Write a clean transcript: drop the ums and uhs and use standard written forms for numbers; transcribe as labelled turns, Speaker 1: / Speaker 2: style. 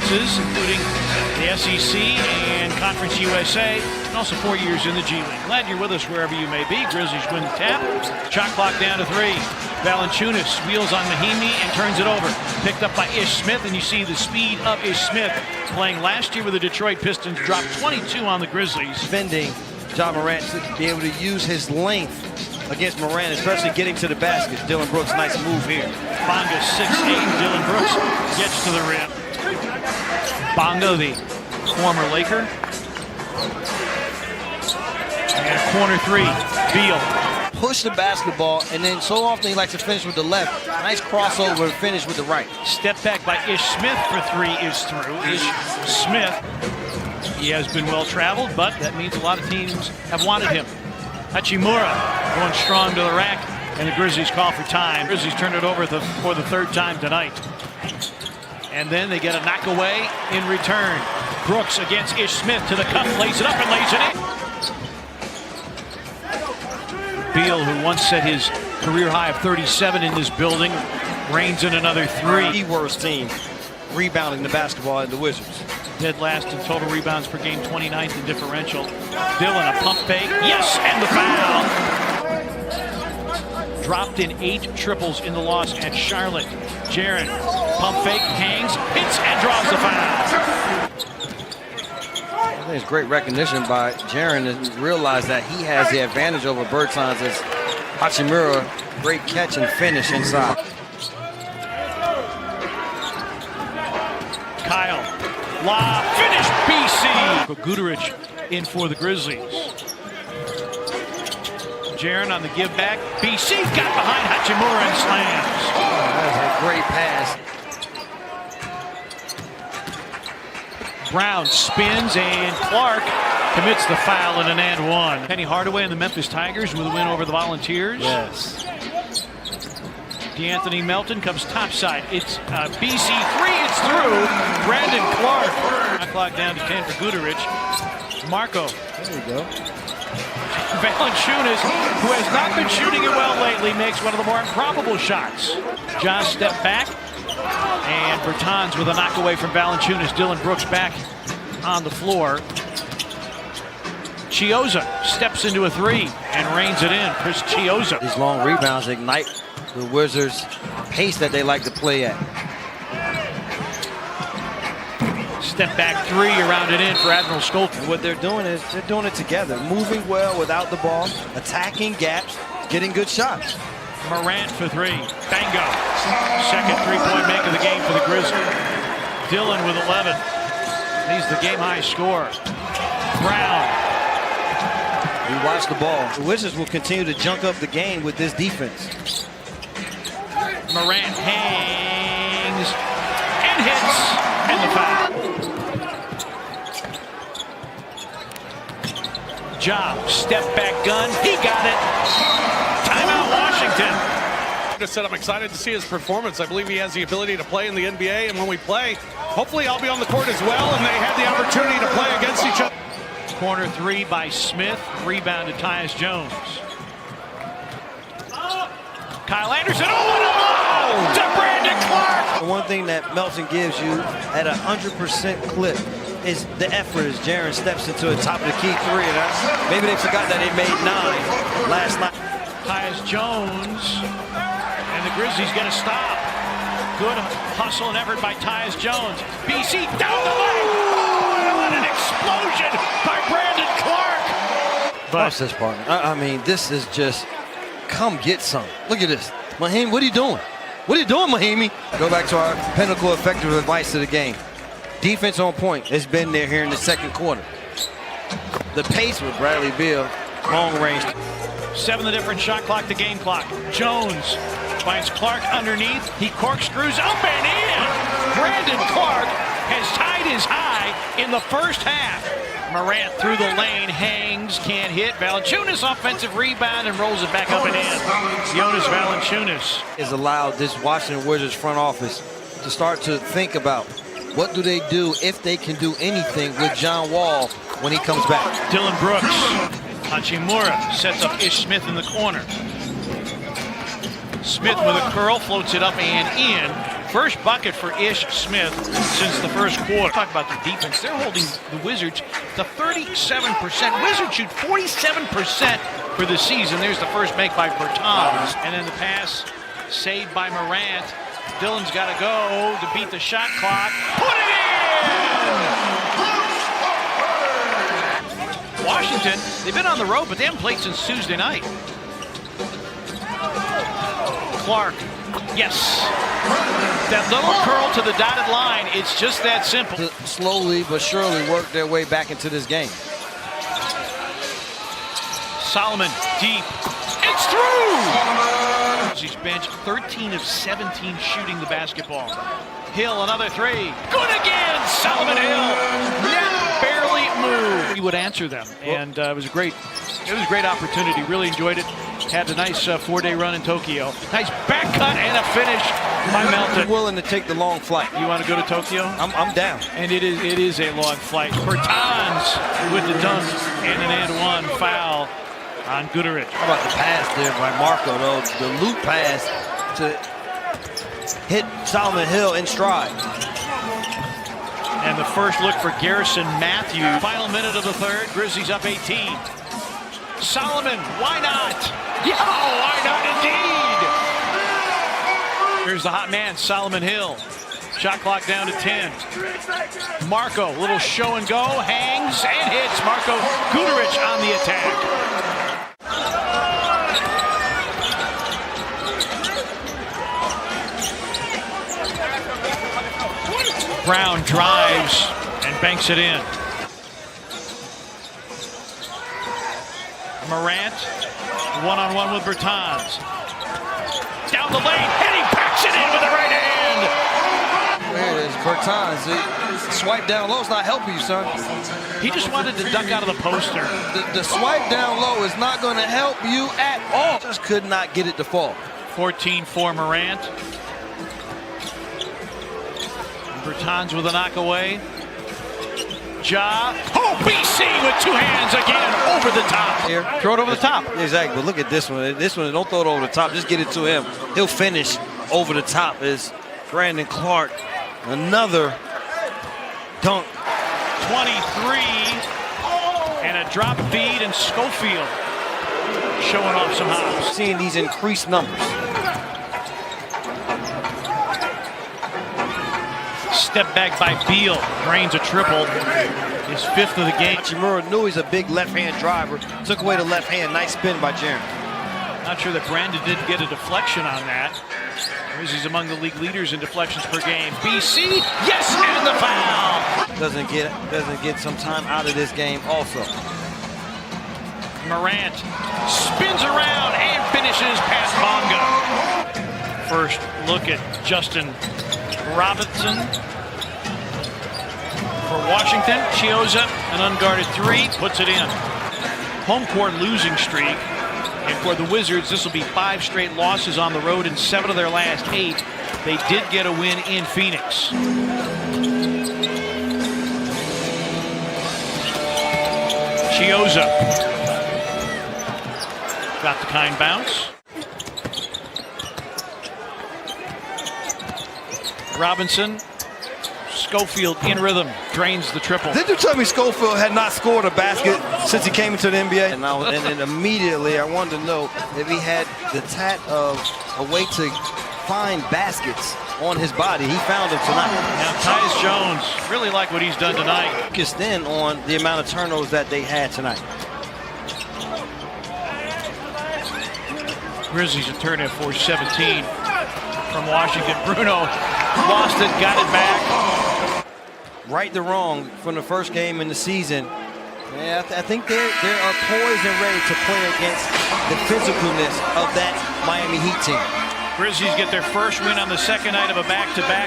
Speaker 1: conferences, including the SEC and Conference USA, and also 4 years in the G League. Glad you're with us wherever you may be. Grizzlies win the tap. Shot clock down to 3. Valanciunas wheels on Mahimi and turns it over. Picked up by Ish Smith, and you see the speed of Ish Smith. Playing last year with the Detroit Pistons, dropped 22 on the Grizzlies.
Speaker 2: Defending Ja Morant to be able to use his length against Morant, especially getting to the basket. Dillon Brooks, nice move here.
Speaker 1: Bonga 6'8", Dillon Brooks gets to the rim. Bonga, the former Laker. And corner 3, Beal.
Speaker 2: Push the basketball, and then so often he likes to finish with the left. Nice crossover, finish with the right.
Speaker 1: Step back by Ish Smith for 3 is through. Ish Smith, he has been well traveled, but that means a lot of teams have wanted him. Hachimura going strong to the rack, and the Grizzlies call for time. Grizzlies turn it over for the 3rd time tonight. And then they get a knock away in return. Brooks against Ish Smith to the cup, lays it up and lays it in. Beal, who once set his career high of 37 in this building, reigns in another 3.
Speaker 2: The worst team rebounding the basketball in the Wizards.
Speaker 1: Dead last in total rebounds per game, 29th in differential. Dillon, a pump fake. Yes, and the foul. Dropped in 8 triples in the loss at Charlotte. Jaren, pump fake, hangs, hits, and draws the foul.
Speaker 2: I think it's great recognition by Jaren to realize that he has the advantage over Bertans as Hachimura. Great catch and finish inside.
Speaker 1: Kyle, lob, finish, BC. Guduric in for the Grizzlies. Jaren on the give back. BC got behind Hachimura and slams.
Speaker 2: Oh, that was a great pass.
Speaker 1: Brown spins, and Clark commits the foul in an and 1. Penny Hardaway and the Memphis Tigers with a win over the Volunteers.
Speaker 2: Yes.
Speaker 1: DeAnthony Melton comes topside. It's BC 3. It's through. Brandon Clark. Clock down to 10 for Guduric. Marco.
Speaker 2: There you go.
Speaker 1: Valanciunas, who has not been shooting it well lately, makes one of the more improbable shots. Josh step back. And Bertans with a knock away from Valanciunas. Dillon Brooks back on the floor. Chiozza steps into a 3 and reins it in. Chris Chiozza.
Speaker 2: These long rebounds ignite the Wizards' pace that they like to play at.
Speaker 1: Step back 3, around it in for Admiral Skolten.
Speaker 2: What they're doing is they're doing it together. Moving well without the ball, attacking gaps, getting good shots.
Speaker 1: Morant for 3. Bango. Second 3-point make of the game for the Grizzlies. Dillon with 11. He's the game-high scorer. Brown.
Speaker 2: We watch the ball. The Wizards will continue to junk up the game with this defense.
Speaker 1: Morant hangs and hits, and the foul. Job, step back gun. He got it. Timeout, Washington.
Speaker 3: I said I'm excited to see his performance. I believe he has the ability to play in the NBA, and when we play, hopefully I'll be on the court as well, and they have the opportunity to play against each other.
Speaker 1: Corner 3 by Smith. Rebound to Tyus Jones. Kyle Anderson. Oh, what a blow to Brandon Clark.
Speaker 2: The one thing that Melton gives you at 100% clip is the effort as Jaren steps into the top of the key 3. And maybe they forgot that they made 9 last night.
Speaker 1: Tyus Jones, and the Grizzlies get a stop. Good hustle and effort by Tyus Jones. BC down the lane. Oh, what an explosion by Brandon Clark. But
Speaker 2: this partner. I mean, this is just, come get some. Look at this. Mahimi, what are you doing? What are you doing, Mahimi? Go back to our pinnacle effective advice to the game. Defense on point. It's been there here in the second quarter. The pace with Bradley Beal, long range.
Speaker 1: 7 the different shot clock to game clock. Jones finds Clark underneath. He corkscrews up and in. Brandon Clark has tied his high in the first half. Morant through the lane, hangs, can't hit. Valanciunas offensive rebound and rolls it back up and in. Jonas Valanciunas
Speaker 2: has allowed this Washington Wizards front office to start to think about what do they do if they can do anything with John Wall when he comes back.
Speaker 1: Dillon Brooks. Hachimura sets up Ish Smith in the corner. Smith with a curl, floats it up and in. First bucket for Ish Smith since the first quarter. Talk about the defense. They're holding the Wizards to 37%. Wizards shoot 47% for the season. There's the first make by Bertans. And then the pass saved by Morant. Dillon's got to go to beat the shot clock. Put it in! Washington, they've been on the road, but they haven't played since Tuesday night. Clark, yes. That little curl to the dotted line, it's just that simple.
Speaker 2: Slowly but surely work their way back into this game.
Speaker 1: Solomon, deep. It's through! He's bench 13 of 17 shooting the basketball. Hill, another three. Good again! Solomon Hill. Net barely moved. He would answer them, and it was a great opportunity. Really enjoyed it. Had a nice 4-day run in Tokyo. Nice back cut and a finish by Melton.
Speaker 2: Willing to take the long flight.
Speaker 1: You want to go to Tokyo?
Speaker 2: I'm down.
Speaker 1: And it is a long flight. Bertans with the dunk and an and one foul on Guterich.
Speaker 2: How about the pass there by Marco, though? The loop pass to hit Solomon Hill in stride.
Speaker 1: And the first look for Garrison Matthews. Final minute of the third. Grizzlies up 18. Solomon, why not? Yeah, why not indeed? Here's the hot man, Solomon Hill. Shot clock down to 10. Marco, little show and go, hangs and hits. Marco Guterich on the attack. Brown drives and banks it in. Morant, one-on-one with Bertans. Down the lane, and he backs it in with the right hand.
Speaker 2: There it is, Bertans. Swipe down low is not helping you, son.
Speaker 1: He just wanted to duck out of the poster.
Speaker 2: The swipe down low is not going to help you at all. Just could not get it to fall.
Speaker 1: 14 for Morant. Bertans with a knock away. Ja. Oh, BC with two hands again over the top.
Speaker 2: Here.
Speaker 1: Throw it over the top.
Speaker 2: Exactly, but look at this one. This one, don't throw it over the top. Just get it to him. He'll finish over the top. Is Brandon Clark. Another dunk.
Speaker 1: 23. And a drop feed, and Schofield showing off some hops.
Speaker 2: Seeing these increased numbers.
Speaker 1: Step back by Beal, drains a triple, his fifth of the game.
Speaker 2: Hachimura knew he's a big left-hand driver, took away the left hand, nice spin by Jaren.
Speaker 1: Not sure that Brandon did get a deflection on that. He's among the league leaders in deflections per game. BC, yes, and the foul!
Speaker 2: Doesn't get some time out of this game also.
Speaker 1: Morant spins around and finishes past Bonga. First look at Justin Robinson for Washington. Chioza, an unguarded three, puts it in. Home court losing streak. And for the Wizards, this will be 5 straight losses on the road and 7 of their last 8. They did get a win in Phoenix. Chioza got the kind bounce. Robinson, Schofield in rhythm, drains the triple.
Speaker 2: Did you tell me Schofield had not scored a basket since he came into the NBA? And immediately I wanted to know if he had the tat of a way to find baskets on his body. He found them tonight.
Speaker 1: Now Tyus Jones, really like what he's done tonight.
Speaker 2: Focused in on the amount of turnovers that they had tonight.
Speaker 1: Grizzlies a turn at 4-17 from Washington. Bruno lost it, got it back.
Speaker 2: Right to wrong from the first game in the season. Yeah, I think they are poised and ready to play against the physicalness of that Miami Heat team.
Speaker 1: Grizzlies get their first win on the second night of a back-to-back.